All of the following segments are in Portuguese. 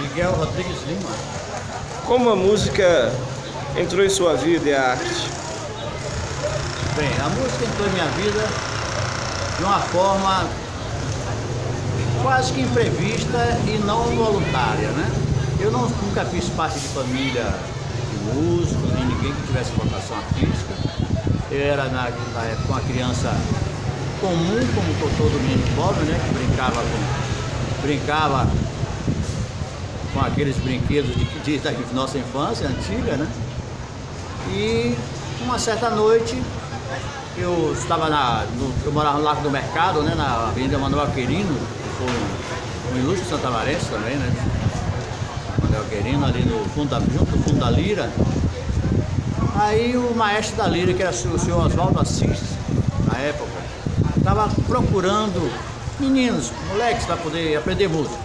Miguel Rodrigues Lima. Como a música entrou em sua vida e a arte? Bem, a música entrou em minha vida de uma forma quase que imprevista e não voluntária, né? Eu nunca fiz parte de família de músico, nem ninguém que tivesse vocação artística. Eu era na época uma criança comum, como todo menino pobre, né? Que brincava com aqueles brinquedos da nossa infância antiga, né? E uma certa noite eu estava eu morava no Largo do Mercado, né? Na Avenida Manuel Querino, que foi um ilustre santamarense também, né? Manuel Querino, ali no fundo da Lira. Aí o maestro da Lira, que era o senhor Oswaldo Assis, na época, estava procurando meninos, moleques, para poder aprender música.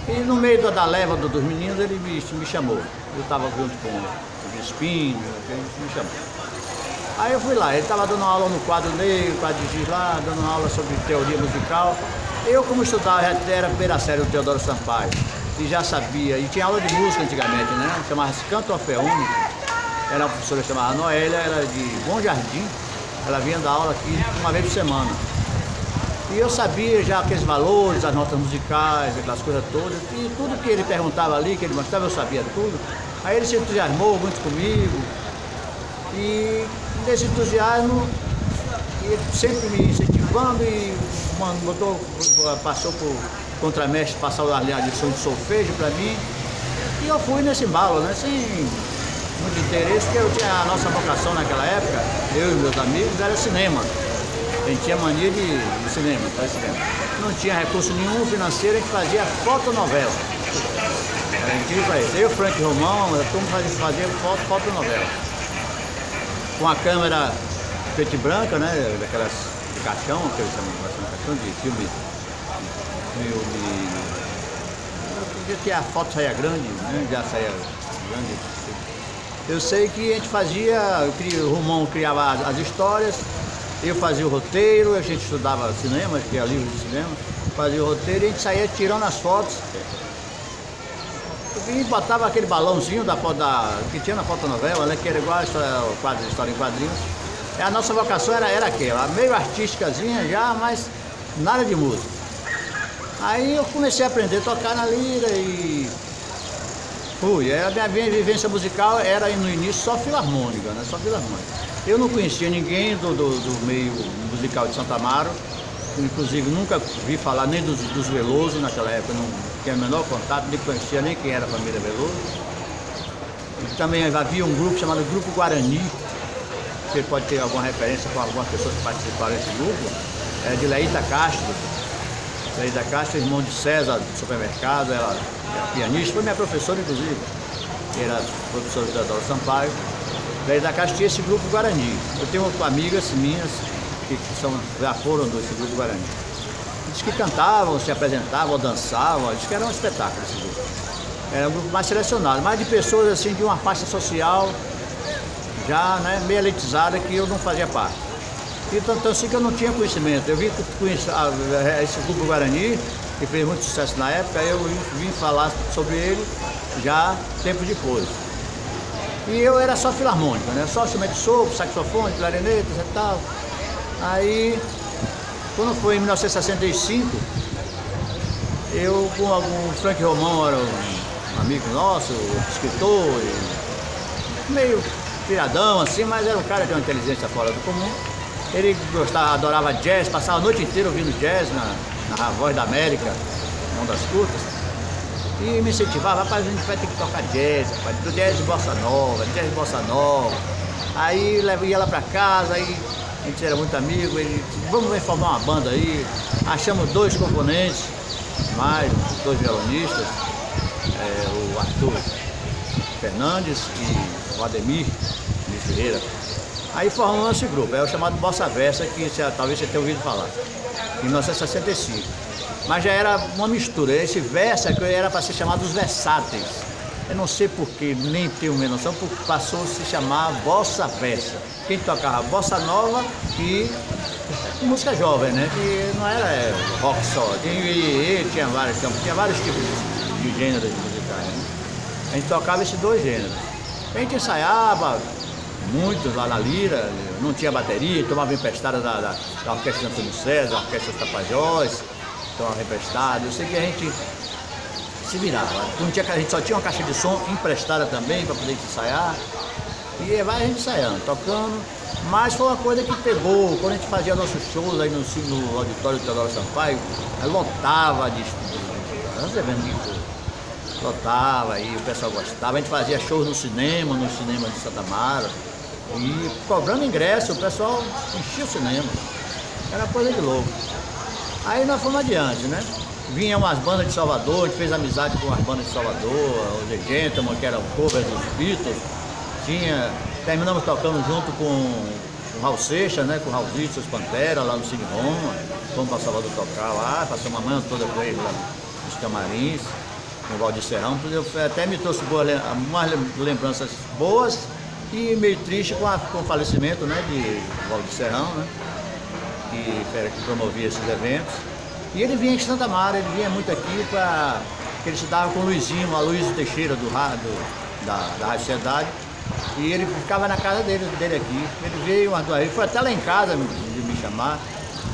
E no meio da leva dos meninos, ele me chamou. Eu estava junto com o Espinho, ele me chamou. Aí eu fui lá, ele estava dando aula no quadro negro, quadro de giz lá, dando aula sobre teoria musical. Eu, como estudava, era a primeira série do Teodoro Sampaio, e já sabia, e tinha aula de música antigamente, né? Chamava-se Canto Orfeônico. Era uma professora chamada Noélia, era de Bom Jardim, ela vinha dar aula aqui uma vez por semana. E eu sabia já aqueles valores, as notas musicais, aquelas coisas todas, e tudo que ele perguntava ali, que ele mostrava, eu sabia tudo. Aí ele se entusiasmou muito comigo, e nesse entusiasmo, ele sempre me incentivando e passou por contramestre, passar a lição de solfejo para mim. E eu fui nesse embalo, né, sem muito interesse, porque eu tinha a nossa vocação naquela época, eu e meus amigos, era cinema. A gente tinha mania de cinema, fazer cinema. Não tinha recurso nenhum financeiro, a gente fazia fotonovela. A gente ia para isso. Eu, Frank Romão, a turma fazia fotonovela. Com a câmera preta e branca, né? Daquelas de caixão, que eles chamam de caixão, de filme. Que a foto saia grande, né? Já saia grande. Eu sei que a gente fazia, o Romão criava as histórias. Eu fazia o roteiro, a gente estudava cinema, que é livro de cinema, fazia o roteiro e a gente saía tirando as fotos. E botava aquele balãozinho da foto que tinha na fotonovela, né, que era igual a história em quadrinhos. E a nossa vocação era aquela, meio artísticazinha já, mas nada de música. Aí eu comecei a aprender a tocar na lira e fui. A minha vivência musical era no início só filarmônica, né, só filarmônica. Eu não conhecia ninguém do meio musical de Santo Amaro, inclusive nunca vi falar nem dos Veloso naquela época, não tinha o menor contato, nem conhecia nem quem era a família Veloso. E também havia um grupo chamado Grupo Guarani, você pode ter alguma referência com algumas pessoas que participaram desse grupo, de Leíta Castro. Leíta Castro, irmão de César do supermercado, ela era pianista, foi minha professora inclusive, era professora do Teodoro Sampaio. Daí da casa tinha esse grupo Guarani. Eu tenho amigas minhas que já foram desse grupo Guarani. Diz que cantavam, se apresentavam, dançavam, diz que era um espetáculo esse grupo. Era um grupo mais selecionado, mais de pessoas assim de uma faixa social já, né, meio elitizada, que eu não fazia parte. E tanto assim que eu não tinha conhecimento. Eu vim conhecer esse grupo Guarani, que fez muito sucesso na época, eu vim falar sobre ele já tempo depois. E eu era só filarmônica, né? Só instrumento de sopro, saxofone, clarinetas e tal. Aí, quando foi em 1965, eu com o Frank Romão, era um amigo nosso, escritor, meio piradão assim, mas era um cara de uma inteligência fora do comum. Ele adorava jazz, passava a noite inteira ouvindo jazz na Voz da América, Ondas Curtas. E me incentivava, rapaz, a gente vai ter que tocar jazz, rapaz, jazz de bossa nova. Aí ia lá pra casa, aí a gente era muito amigo, ele disse, vamos formar uma banda aí. Achamos 2 componentes, mais 2 violonistas, o Arthur Fernandes e o Ademir Ferreira. Aí formamos esse grupo, é o chamado Bossa Versa, que talvez você tenha ouvido falar, em 1965. Mas já era uma mistura, esse verso era para ser chamado os versáteis. Eu não sei porquê, nem tenho menos noção, porque passou a se chamar Bossa Versa. Quem tocava bossa nova e música jovem, né? Que não era rock só, tinha vários tipos. de gêneros musicais, né? A gente tocava esses dois gêneros. A gente ensaiava muitos lá na lira, não tinha bateria, tomava emprestada da Orquestra Antônio César, da Orquestra Tapajós, tomava emprestado. Eu sei que a gente se virava. A gente só tinha uma caixa de som emprestada também para poder ensaiar. E vai a gente ensaiando, tocando. Mas foi uma coisa que pegou, quando a gente fazia nossos shows aí no auditório do Teodoro Sampaio, lotava de lotava e o pessoal gostava. A gente fazia shows no cinema de Santa Mara, e cobrando ingresso, o pessoal enchia o cinema. Era coisa de louco. Aí nós fomos adiante, né? Vinha umas bandas de Salvador, a gente fez amizade com as bandas de Salvador, o The Gentleman, que era o cover dos Beatles. Terminamos tocando junto com o Raul Seixas, né? Com o Raulzito, os Pantera, lá no Cine Roma. Fomos para Salvador tocar lá, passamos a manhã toda com ele lá nos camarins, com o Valdir Serrão. Até me trouxe umas lembranças boas e meio triste com o falecimento, né? De Valdir Serrão, né? Que promovia esses eventos. E ele vinha em Santa Mara, ele vinha muito aqui que ele estudava com o Luizinho, Aloysio Teixeira da Rádio Cidade. E ele ficava na casa dele aqui. Ele veio ele foi até lá em casa me chamar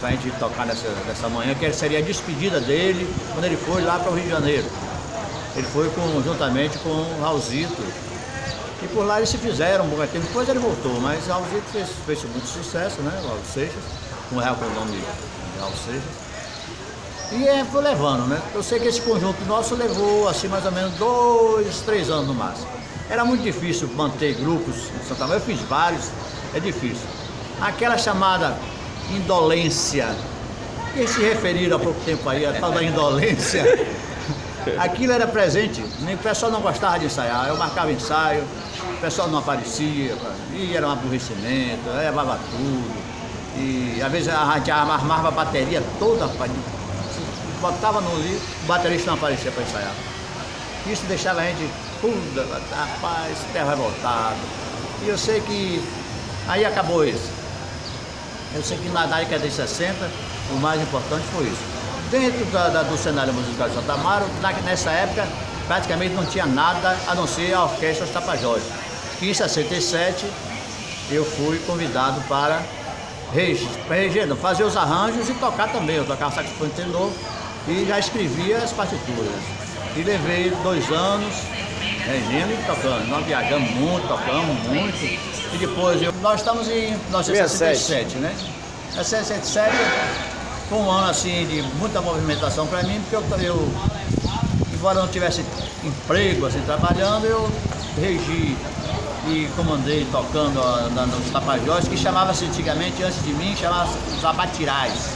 pra gente tocar nessa manhã, que seria a despedida dele quando ele foi lá para o Rio de Janeiro. Ele foi juntamente com o Raulzito. E por lá eles se fizeram um bom tempo. Depois ele voltou, mas o Raulzito fez muito sucesso, né? O Raul Seixas, com o nome de Raul Seixas. E foi levando, né? Eu sei que esse conjunto nosso levou assim mais ou menos 2, 3 anos no máximo. Era muito difícil manter grupos em Santa Maria, eu fiz vários, é difícil. Aquela chamada indolência, que se referiram há pouco tempo aí, a tal da indolência, aquilo era presente, o pessoal não gostava de ensaiar, eu marcava ensaio, o pessoal não aparecia, e era um aborrecimento, levava tudo, e às vezes a gente armava a bateria toda, botava no livro, o baterista não aparecia para ensaiar. Isso deixava a gente, rapaz, terra revoltado. E eu sei que aí acabou isso. Eu sei que na década de 60, o mais importante foi isso. Dentro do cenário musical de Santa Mara, nessa época, praticamente não tinha nada a não ser a Orquestra Tapajós. E em 67, eu fui convidado para fazer os arranjos e tocar também. Eu tocava saxofone tenor e já escrevia as partituras. E levei 2 anos regendo e tocando. Nós viajamos muito, tocamos muito. E depois nós estamos em 1967, né? 1967 foi um ano assim de muita movimentação para mim, porque eu, embora não tivesse emprego assim trabalhando, eu regi e comandei tocando nos Tapajós, que chamava-se antigamente, antes de mim, chamava-se os Abatirais.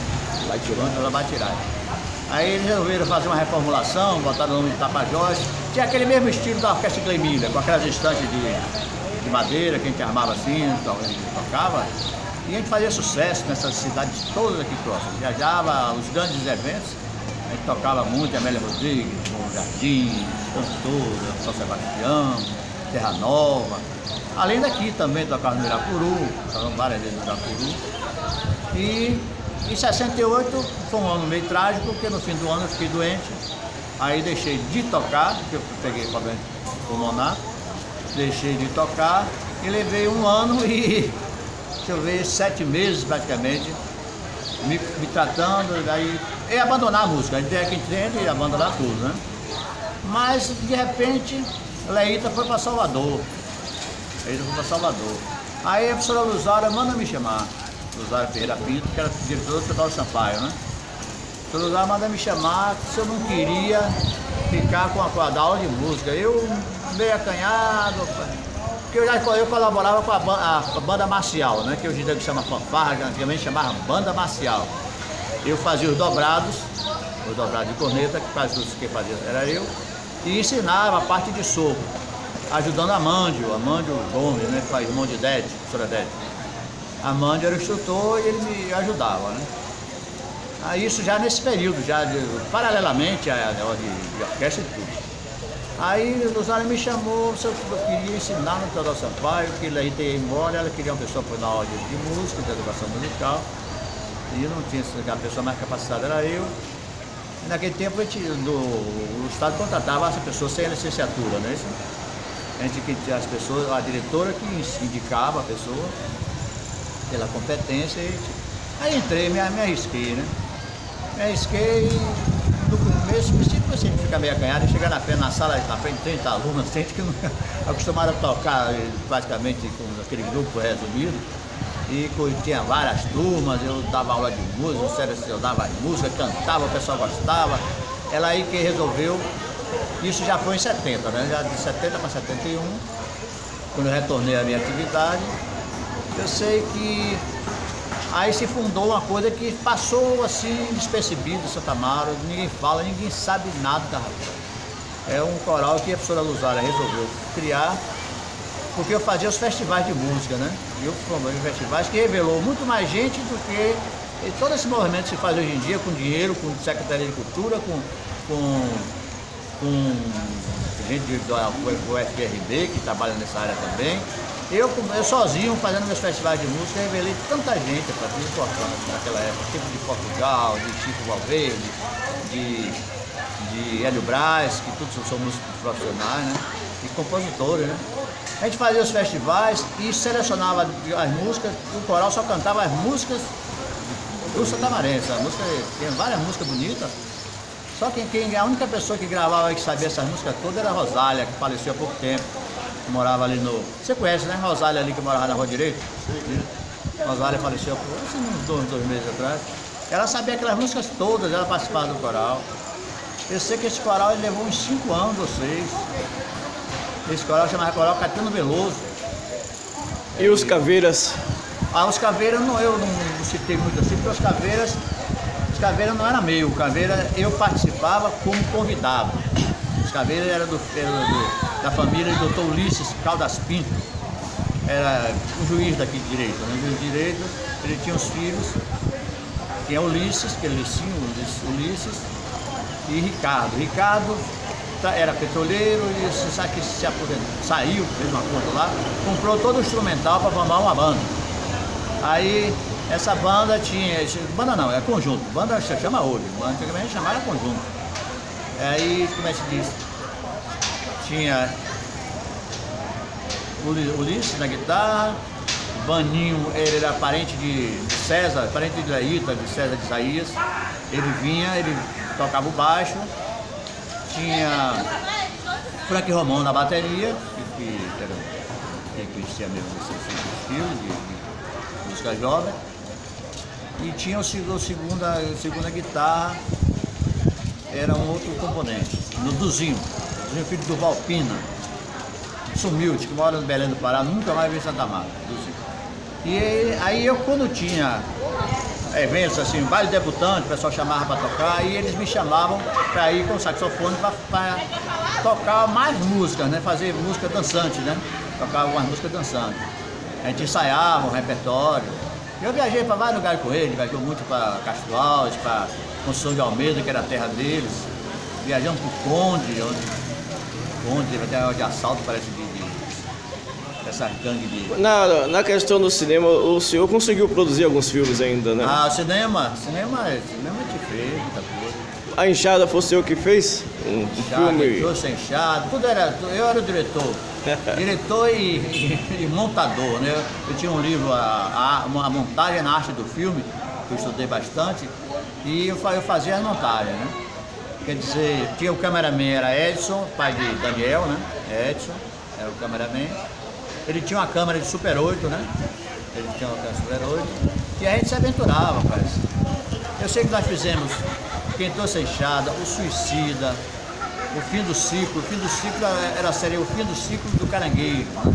Aí eles resolveram fazer uma reformulação, botaram o nome de Tapajós. Tinha aquele mesmo estilo da Orquestra Glemilha, com aquelas estantes de madeira que a gente armava assim, a gente tocava. E a gente fazia sucesso nessas cidades todas aqui próximas. Viajava os grandes eventos, a gente tocava muito, Amélia Rodrigues, Bom Jardim, Cantora, São Sebastião, Terra Nova. Além daqui também tocava no Irapuru, tocava várias vezes no Irapuru. E em 68 foi um ano meio trágico, porque no fim do ano eu fiquei doente. Aí deixei de tocar, porque eu peguei problema pulmonar. Deixei de tocar e levei 1 ano e, deixa eu ver, 7 meses praticamente, me tratando, daí e abandonar a música. A gente é que entende e abandonar tudo, né? Mas de repente, Leita foi para Salvador. Aí a professora Luzária manda me chamar. Luzária Ferreira Pinto, que era diretora do Teodoro Sampaio, né? A professora Luzária manda me chamar se eu não queria ficar com a aula de música. Eu meio acanhado, porque eu colaborava com a banda marcial, né? Que hoje em dia chama fanfarra, antigamente chamava banda marcial. Eu fazia os dobrados de corneta, que quase tudo que fazia era eu, e ensinava a parte de sopro, ajudando a Amândio Gomes, né? Que faz irmão de Dede, professora Dede. Amândio era o instrutor e ele me ajudava, né? Aí isso já nesse período, paralelamente à de orquestra e tudo. Aí o Luzário me chamou, se eu queria ensinar no Teodoro Sampaio, que ele ia embora, ela queria uma pessoa para dar aula de música, de educação musical, e eu não tinha essa pessoa mais capacitada, era eu. Naquele tempo o Estado contratava essa pessoa sem licenciatura, não é isso? As pessoas, a diretora que indicava a pessoa pela competência. Aí entrei, me arrisquei, né? Me arrisquei e no começo, você fica meio acanhado e chegar na sala, na frente de 30 alunos, gente que não acostumado a tocar praticamente com aquele grupo resumido. E tinha várias turmas, eu dava aula de música, eu dava música, cantava, o pessoal gostava. Ela aí que resolveu, isso já foi em 70, né? Já de 70 para 71, quando eu retornei à minha atividade, eu sei que aí se fundou uma coisa que passou assim despercebido em Santa Amaro, ninguém fala, ninguém sabe nada. É um coral que a professora Luzária resolveu criar, porque eu fazia os festivais de música, né? Eu promovi festivais que revelou muito mais gente do que todo esse movimento que se faz hoje em dia, com dinheiro, com Secretaria de Cultura, com gente do FRB que trabalha nessa área também. Eu sozinho, fazendo meus festivais de música, revelei tanta gente, para tudo importante naquela época, tipo de Portugal, de Chico Valverde, de Hélio Brás, que todos são músicos profissionais, né? E compositores, né? A gente fazia os festivais e selecionava as músicas, o coral só cantava as músicas do Santamarense. A música, tem várias músicas bonitas, só que a única pessoa que gravava e que sabia essas músicas todas era a Rosália, que faleceu há pouco tempo, que morava ali no... Você conhece, né? Rosália ali que morava na Rua Direita? Sim. Rosália faleceu há uns 2 meses atrás. Ela sabia aquelas músicas todas, ela participava do coral. Eu sei que esse coral ele levou uns 5 anos ou 6. Esse coral chamava Coral Caetano Veloso. E os Caveiras? Os Caveiras eu não citei muito assim, porque os Caveiras não era meu. O Caveira eu participava como convidado. Os Caveiras era da família do Dr. Ulisses Caldas Pinto. Era um juiz daqui de direito, né? Juiz de direito, ele tinha os filhos, tinha Ulisses, que ele Ulisses, e Ricardo. Ricardo era petroleiro e você sabe que se aposentou, saiu, fez uma conta lá, comprou todo o instrumental para formar uma banda. Aí essa banda tinha, banda não, é conjunto, banda se chama hoje, antigamente chamava conjunto. Aí, como é que se diz? Tinha Ulisses na guitarra, Vaninho, ele era parente de César, parente de Leita, de César de Isaías. Ele vinha, ele tocava o baixo. Tinha Frank Romão na bateria, que conhecia mesmo esse estilo de música jovem. E tinha a segunda guitarra, era um outro componente, no Duzinho filho do Valpina, sumiu, que mora no Belém do Pará, nunca mais vi em Santa Amaro. E aí eu, quando tinha eventos assim, baile debutante, o pessoal chamava para tocar, e eles me chamavam para ir com o saxofone para tocar mais músicas, né? Fazer música dançante, né? Tocar algumas músicas dançantes. A gente ensaiava um repertório. Eu viajei para vários lugares com ele, viajou muito para Castro Alves, para Conceição de Almeida, que era a terra deles. Viajamos para o Conde, onde teve até de assalto, parece, dessa gangue de... Na questão do cinema, o senhor conseguiu produzir alguns filmes ainda, né? O cinema te fez muita coisa. A Enxada foi o senhor que fez? Filme? Trouxe a Enxada, eu era o diretor. Diretor e montador, né? Eu tinha um livro, a montagem na arte do filme, que eu estudei bastante, e eu fazia as montagens, né? Quer dizer, tinha o cameraman, era Edson, pai de Daniel, né? Edson, era o cameraman. Ele tinha uma câmera de Super 8, né? Ele tinha uma câmera de Super 8. E a gente se aventurava, rapaz. Eu sei que nós fizemos Quem Trouxe a Enxada, O Suicida, O Fim do Ciclo. O Fim do Ciclo seria o fim do ciclo do caranguejo, né?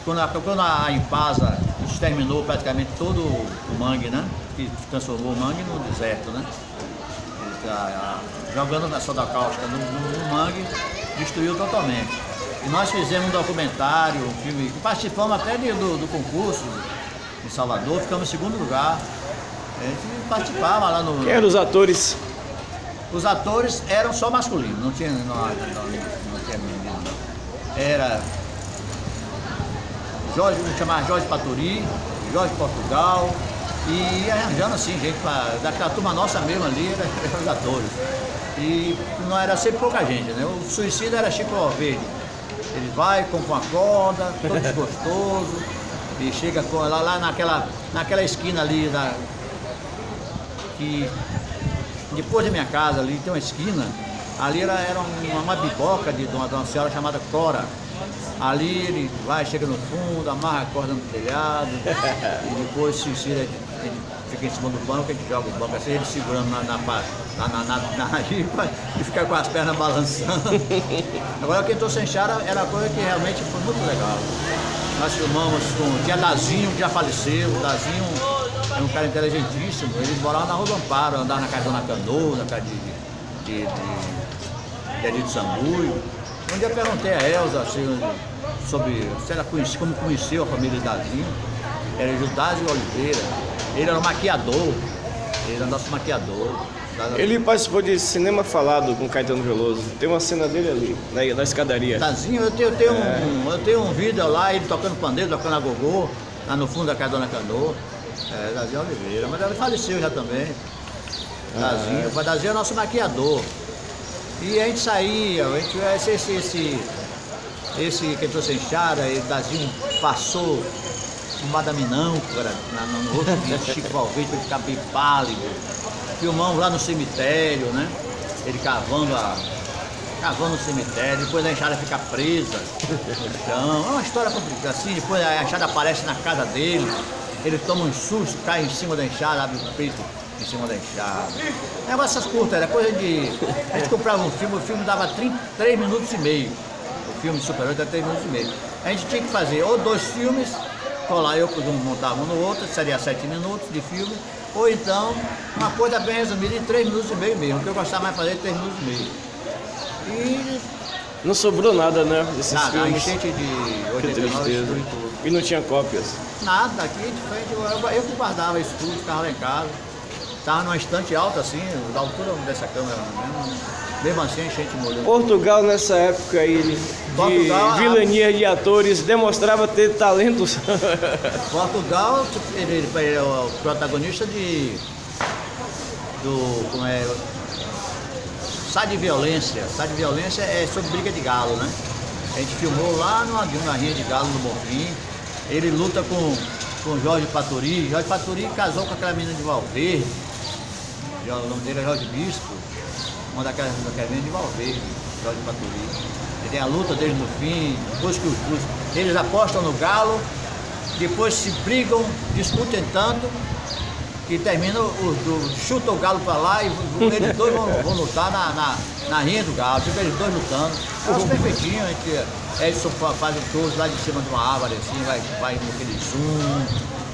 Quando a Impasa exterminou praticamente todo o mangue, né? Que transformou o mangue num deserto, né? Jogando na soda cáustica no mangue, destruiu totalmente. E nós fizemos um documentário, um filme, participamos até do concurso em Salvador, ficamos em 2º lugar. A gente participava lá no... Quem eram os atores? Os atores eram só masculinos, não tinha menino. Era chamava Jorge Paturi, Jorge Portugal, e arranjando assim, gente, daquela turma nossa mesmo ali, eram os atores. E não era sempre pouca gente, né? O suicida era Chico Verde. Ele vai, compra uma corda, todo desgostoso, e chega lá naquela esquina ali, que depois da minha casa ali tem uma esquina, ali era uma biboca de uma senhora chamada Cora. Ali ele vai, chega no fundo, amarra a corda no telhado, e depois se suicida, ele fica em cima do banco, a gente joga o banco assim, ele segurando na ripa e fica com as pernas balançando. Agora quem trouxe Enxada era coisa que realmente foi muito legal. Nós filmamos tinha Dazinho, que já faleceu. O Dazinho é um cara inteligentíssimo, ele morava na Rua do Amparo, andava na casa de Dona Candô, na casa de Edito Sambuio. Um dia eu perguntei a Elza assim, sobre se ela conhecia, como conheceu a família de Dazinho. Era Judásio Oliveira. Ele era um maquiador, ele era nosso maquiador. Ele participou de Cinema Falado com Caetano Veloso. Tem uma cena dele ali, na escadaria. Dazinho, eu tenho um vídeo lá, ele tocando pandeiro, tocando agogô, lá no fundo da casa da Dona Candô. Dazinho Oliveira, mas ele faleceu já também. Dazinho, o Dazinho é nosso maquiador. E a gente saía, esse que trouxe Enxada, Dazinho passou um Madaminão, no outro dia, Chico Valverde, para ele ficar bem pálido. Filmamos lá no cemitério, né? Ele cavando no cemitério, depois a Enxada fica presa no chão. É uma história complicada assim, depois a Enxada aparece na casa dele, ele toma um susto, cai em cima da Enxada, abre o peito em cima da Enxada. Negócios curtas, era coisa de... A gente comprava um filme, o filme dava 3 minutos e meio. O filme de Super 8 era 3 minutos e meio. A gente tinha que fazer ou 2 filmes, colar eu montava um no outro, seria 7 minutos de filme, ou então uma coisa bem resumida em 3 minutos e meio mesmo, que eu gostava mais de fazer 3 minutos e meio. E... Não sobrou nada, né, desses nada, filmes? A enchente de 89 destruiu tudo. E não tinha cópias? Nada, aqui de frente, eu que guardava isso tudo, ficava lá em casa. Estava numa estante alta assim, da altura dessa câmera mesmo assim a enchente molhou. Portugal nessa época aí de vilania de atores demonstrava ter talentos. Portugal, ele é o protagonista como é, Sá de Violência. Sá de Violência é sobre briga de galo, né? A gente filmou lá numa rinha de galo no Bonfim. Ele luta com Jorge Paturi. Jorge Paturi casou com aquela menina de Valverde. O nome dele é Jorge Bispo. Uma daquelas meninas de Valverde, Jorge Paturi. E tem a luta deles no fim, depois que eles apostam no galo, depois se brigam, discutem tanto, que terminam, chutam o galo para lá e eles dois vão lutar na rinha do galo, tipo eles dois lutando. Os perfeitinhos, eles fazem todos lá de cima de uma árvore, assim, vai naquele zoom,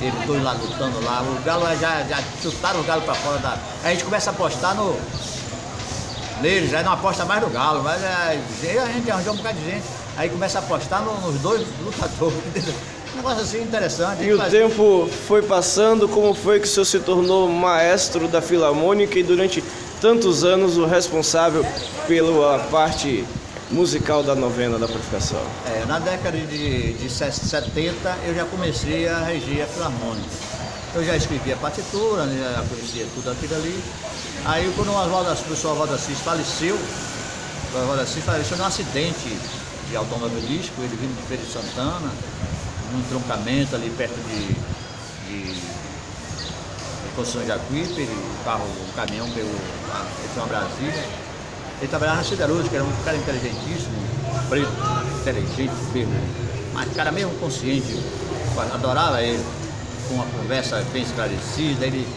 eles dois lá lutando lá. O galo já chutaram o galo para fora da. Aí a gente começa a apostar neles, aí não aposta mais no galo, mas a gente arranjou um bocado de gente, aí começa a apostar nos dois lutadores. Um negócio assim interessante. E o tempo foi passando, como foi que o senhor se tornou maestro da Filarmônica e durante tantos anos o responsável pela parte musical da novena da Purificação? Na década de 70 eu já comecei a reger a Filarmônica. Eu já escrevia a partitura, já conhecia tudo aquilo ali. Aí quando o professor Oswaldo Assis faleceu, num acidente de automobilístico, ele vindo de Feira de Santana, num entroncamento ali perto de Construção de Jacuípe, o caminhão pegou, ele foi uma Brasília. Ele trabalhava na siderúrgica, era um cara inteligentíssimo, preto, inteligente, firme, mas cara mesmo consciente, adorava ele, com uma conversa bem esclarecida. Ele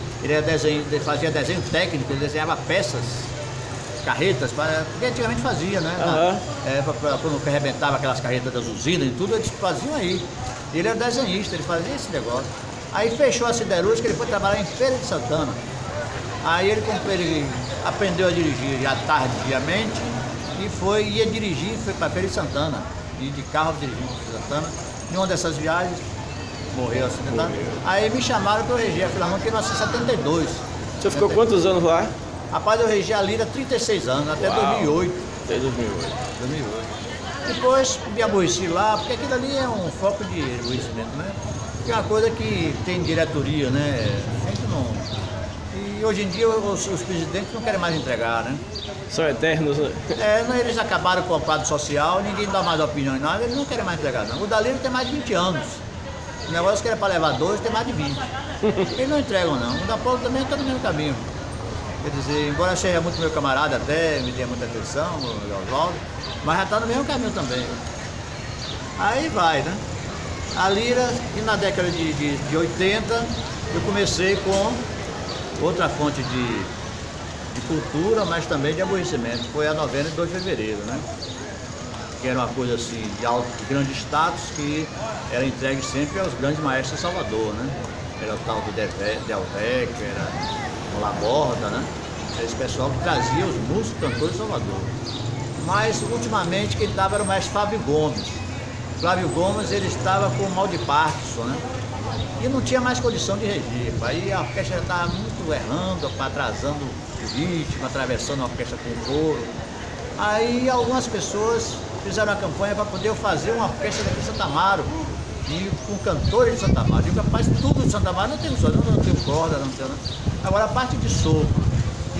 fazia desenho técnico, ele desenhava peças, carretas, porque antigamente fazia, né? Quando arrebentava aquelas carretas das usinas e tudo, eles faziam aí. Ele era desenhista, ele fazia esse negócio. Aí fechou a siderúrgica, ele foi trabalhar em Feira de Santana. Aí ele aprendeu a dirigir já tardiamente e ia dirigir, foi para Feira de Santana. E de carro dirigindo para Feira de Santana. Em uma dessas viagens, morreu acidentado. Aí me chamaram para eu reger a Filarmônica em 1972. Você ficou quantos anos lá? Rapaz, eu regi a Lira 36 anos, até 2008. Até 2008. Depois me aborreci lá, porque aquilo ali é um foco de aborrecimento, né? Que é uma coisa que tem diretoria, né? A gente não... E hoje em dia os presidentes não querem mais entregar, né? São eternos, né? Eles acabaram com o quadro social, ninguém dá mais opinião em nada, eles não querem mais entregar, não. O Dalírio tem mais de 20 anos. O negócio que era para levar 2 tem mais de 20. Eles não entregam, não. O da Paulo também está no mesmo caminho. Quer dizer, embora seja muito meu camarada até, me dê muita atenção, o Oswaldo, mas já está no mesmo caminho também. Aí vai, né? A Lira, e na década de 80, eu comecei com outra fonte de cultura, mas também de aborrecimento. Foi a novena de 2 de fevereiro, né? Que era uma coisa assim, de grande status, que era entregue sempre aos grandes maestros de Salvador, né? Era o tal do Delvec, era o Laborda, né? Era esse pessoal que trazia os músicos, cantores de Salvador. Mas, ultimamente, quem estava era o maestro Flávio Gomes. Flávio Gomes, ele estava com mal de Parkinson, né? E não tinha mais condição de regir. Aí a orquestra já estava muito errando, atrasando o ritmo, atravessando a orquestra com coro. Aí algumas pessoas fizeram a campanha para poder fazer uma orquestra daqui de Santa Amaro, e com cantores de Santa Amaro. E rapaz, tudo de Santa Amaro não tem solo, não tem corda, não tem. Agora a parte de sopro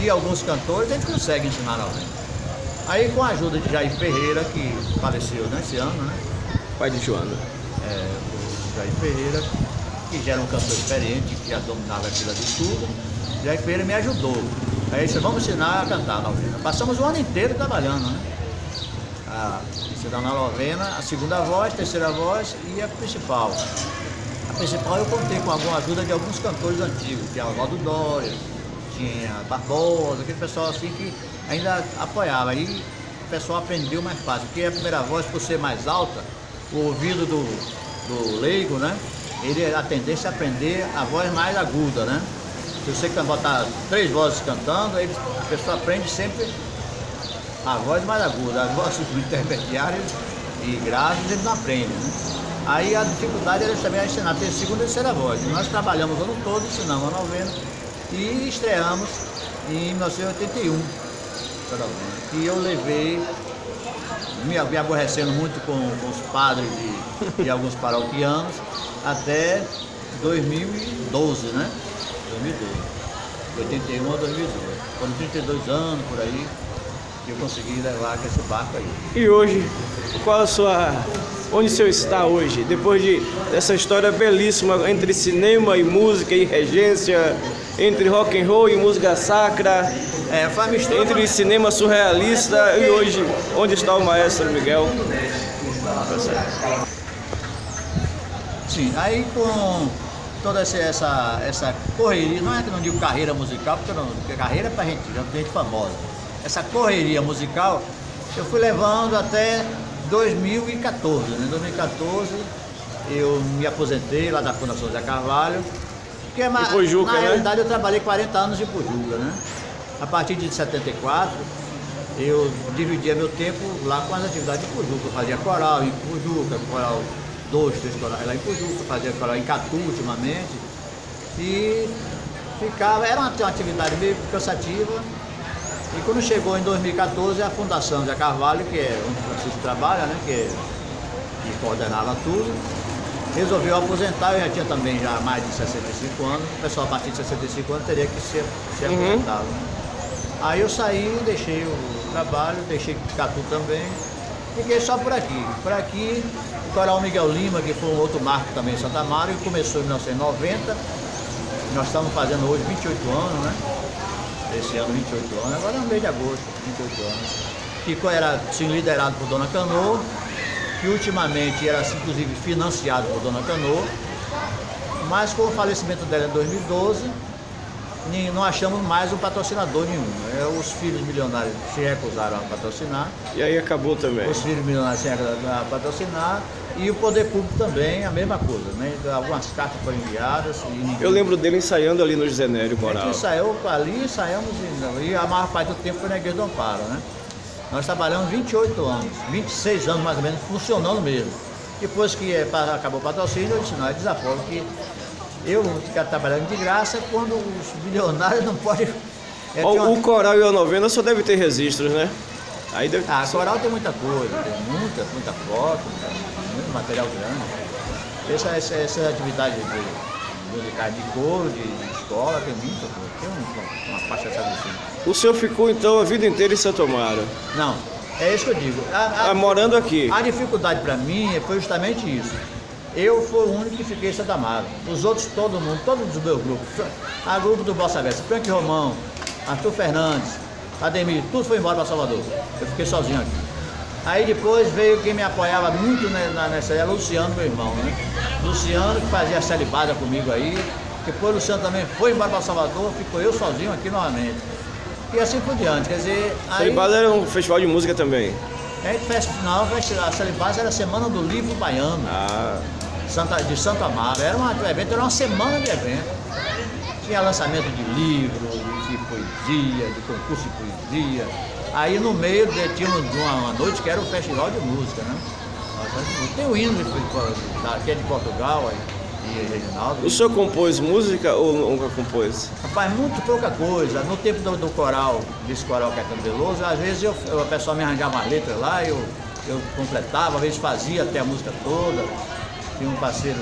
e alguns cantores a gente consegue ensinar na hora. Aí com a ajuda de Jair Ferreira, que faleceu nesse ano, né? Pai de Joana. O Jair Ferreira, que já era um cantor experiente, que já dominava aquilo ali tudo. Jair Ferreira me ajudou. Aí disse, vamos ensinar a cantar na novena. Passamos o ano inteiro trabalhando, né? Ensinando na novena, a segunda voz, terceira voz e a principal. A principal eu contei com alguma ajuda de alguns cantores antigos, tinha Oswaldo Dória, tinha Barbosa, aquele pessoal assim que ainda apoiava. Aí o pessoal aprendeu mais fácil, porque a primeira voz, por ser mais alta, o ouvido do leigo, né? A tendência é aprender a voz mais aguda, né? Se você botar 3 vozes cantando, aí a pessoa aprende sempre a voz mais aguda. As vozes intermediárias e graves ele não aprende, né? Aí a dificuldade era também ensinar a segunda e terceira voz. Nós trabalhamos o ano todo, ensinamos a novena e estreamos em 1981. E eu levei, me aborrecendo muito com os padres de alguns paroquianos, até 2012, né? 2012. 81 a 2012. Foram 32 anos por aí que eu consegui levar esse barco aí. E hoje, qual a sua... Onde o senhor está hoje? Depois dessa história belíssima entre cinema e música e regência, entre rock and roll e música sacra, entre cinema surrealista e hoje, onde está o maestro Miguel? Sim, aí com toda essa correria, não é que eu não digo carreira musical, porque carreira é pra gente famosa. Essa correria musical, eu fui levando até 2014, né? Em 2014 eu me aposentei lá da Fundação Zé Carvalho, porque na realidade eu trabalhei 40 anos em Pujuca, né? A partir de 74 eu dividia meu tempo lá com as atividades de Pujuca. Eu fazia coral em Pujuca, coral 2, 3 corais lá em Pujuca, fazia coral em Catu ultimamente, e era uma atividade meio cansativa. E quando chegou em 2014, a Fundação Zé Carvalho, que é onde o Francisco trabalha, né, que coordenava tudo, resolveu aposentar. Eu já tinha também já mais de 65 anos, o pessoal a partir de 65 anos teria que ser aposentado. Né? Aí eu saí, deixei o trabalho, deixei Catu também, fiquei só por aqui. Por aqui, o Coral Miguel Lima, que foi um outro marco também em Santa Amaro, e começou em 1990, nós estamos fazendo hoje 28 anos, né? Esse ano 28 anos, agora é no mês de agosto, 28 anos. Ficou, era assim, liderado por Dona Canoa, que ultimamente era inclusive financiado por Dona Canoa, mas com o falecimento dela em 2012, não achamos mais um patrocinador nenhum. Os filhos milionários se recusaram a patrocinar. E aí acabou também. Os filhos milionários se recusaram a patrocinar. E o poder público também, a mesma coisa, né? Algumas cartas foram enviadas. Eu lembro dele ensaiando ali no Zenério Coral. A gente ensaiou ali, ensaiamos e a maior parte do tempo foi na Igreja do Amparo, né? Nós trabalhamos 28 anos, 26 anos mais ou menos, funcionando mesmo. Depois que acabou o patrocínio, eu disse, não, é desaforo que eu vou ficar trabalhando de graça quando os bilionários não podem... O coral e a novena só deve ter registros, né? Aí deve... coral tem muita coisa, tem muita foto, muito material grande. Essa atividade musicais de coro, de escola, tem muita coisa. Tem uma faixa assim. O senhor ficou então a vida inteira em Santo Amaro? Não, é isso que eu digo. Morando aqui? A dificuldade para mim foi justamente isso. Eu fui o único que fiquei em Santo Amaro. Os outros, todo mundo, todos os meus grupos. A grupo do Bossa Versa, Frank Romão, Arthur Fernandes, Ademir, tudo foi embora para Salvador. Eu fiquei sozinho aqui. Aí depois veio quem me apoiava muito nessa era Luciano, meu irmão, né? Luciano, que fazia a celibada comigo aí. Depois o Luciano também foi embora para Salvador, ficou eu sozinho aqui novamente. E assim por diante, quer dizer... Celibada era um festival de música também? Não, a celibada era a Semana do Livro Baiano. De Santo Amaro. Era um evento, era uma semana de evento. Tinha lançamento de livros, de poesia, de concurso de poesia. Aí no meio tinha uma noite que era o Festival de Música, né? Tem o hino que é de Portugal e Reginaldo. O senhor compôs música ou nunca compôs? Rapaz, muito pouca coisa. No tempo do coral, desse coral Caetano Veloso, às vezes o pessoal me arranjava umas letras lá, eu completava, às vezes fazia até a música toda. Tinha um parceiro,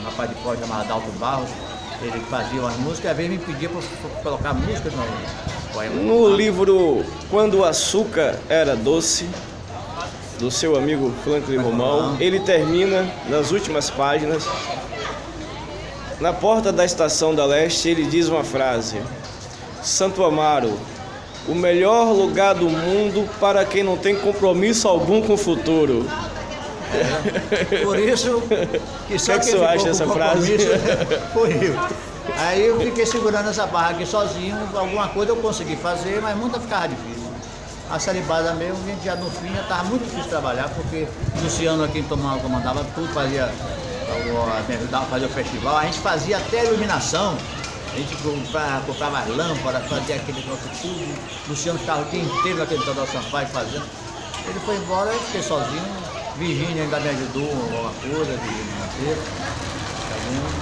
um rapaz de corda chamado Adalto Barros, ele fazia umas músicas e às vezes me pedia para colocar música no poema. No livro Quando o Açúcar Era Doce, do seu amigo Franklin Romão, ele termina nas últimas páginas. Na porta da Estação da Leste, ele diz uma frase: Santo Amaro, o melhor lugar do mundo para quem não tem compromisso algum com o futuro. Por isso que só que você acha dessa frase? Foi eu. Aí eu fiquei segurando essa barra aqui sozinho, alguma coisa eu consegui fazer, mas muita ficava difícil. A celibada mesmo, a gente já no fim já estava muito difícil trabalhar, porque o Luciano aqui comandava tudo, fazia o festival, a gente fazia até a iluminação, a gente comprava as lâmpadas, fazia aquele negócio tudo, o Luciano ficava o dia inteiro naquele Tadeu Sampaio fazendo. Ele foi embora, eu fiquei sozinho, Virgínia ainda me ajudou alguma coisa, Virgínia Monteiro,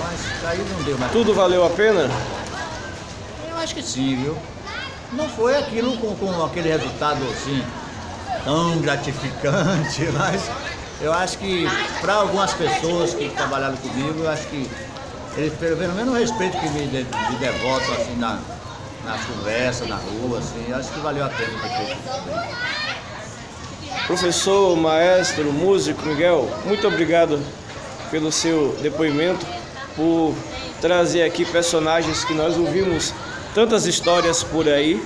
mas aí não deu mais. Tudo valeu a pena? Eu acho que sim, viu? Não foi aquilo com aquele resultado assim, tão gratificante, mas eu acho que para algumas pessoas que trabalharam comigo, eu acho que eles, pelo menos o respeito que me devotam assim, na conversa, na rua, assim, eu acho que valeu a pena ter feito isso. Professor, maestro, músico Miguel, muito obrigado pelo seu depoimento, por trazer aqui personagens que nós ouvimos tantas histórias por aí,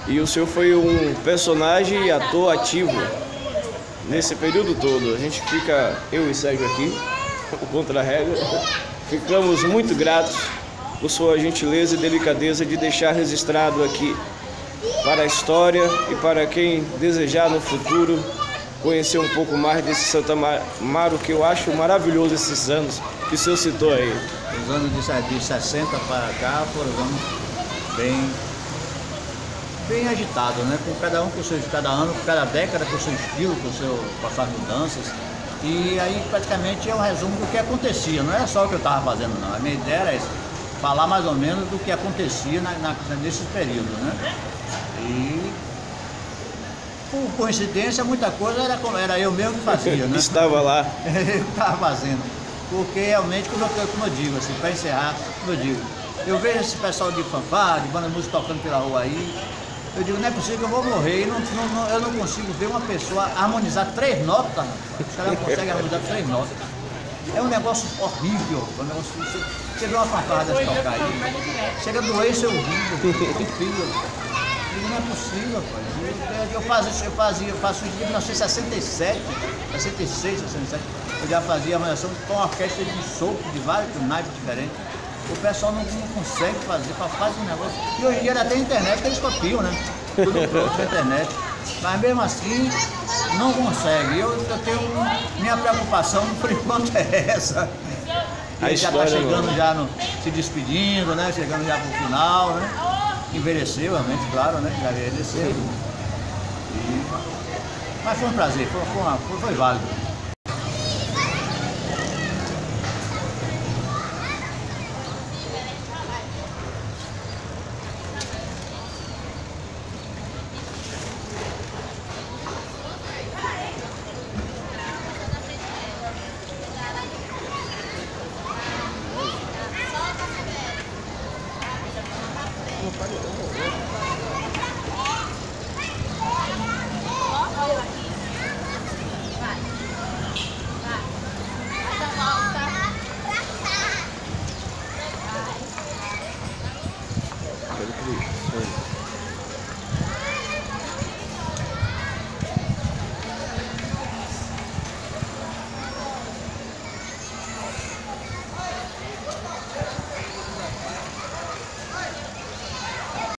e o senhor foi um personagem e ator ativo nesse período todo. A gente fica, eu e Sérgio aqui, o contra-regra, ficamos muito gratos por sua gentileza e delicadeza de deixar registrado aqui para a história e para quem desejar no futuro conhecer um pouco mais desse Santo Amaro, que eu acho maravilhoso esses anos que o senhor citou aí. Os anos de 60 para cá foram anos bem agitados, né? Com cada um com seu, cada ano, cada década com o seu estilo, com as suas mudanças. E aí praticamente é um resumo do que acontecia, não era só o que eu estava fazendo não. A minha ideia era isso, falar mais ou menos do que acontecia nesse período, né? E por coincidência muita coisa era eu mesmo que fazia, né? Estava lá. Eu estava fazendo. Porque realmente, como eu digo, assim, para encerrar, como eu digo, eu vejo esse pessoal de fanfarra, de banda de música tocando pela rua aí, eu digo, não é possível que eu vou morrer, eu não consigo ver uma pessoa harmonizar 3 notas, os caras não conseguem harmonizar 3 notas. É um negócio horrível, você vê uma fanfarra dessa tocar aí, chega a doer seu ouvido, que fio. Não é possível, pai. Eu faço isso de 1967, 66, 67. Eu já fazia avaliação com uma orquestra de sopro, de vários naipes diferentes. O pessoal não consegue faz um negócio. E hoje em dia até a internet que eles copiam, né? Tudo pronto na internet. Mas mesmo assim, não consegue. Eu tenho minha preocupação, por enquanto, é essa. Ele já está chegando, se despedindo, né? Chegando já para o final, né? Envelheceu, realmente, claro, né? Já envelheceu. Mas foi um prazer, foi válido.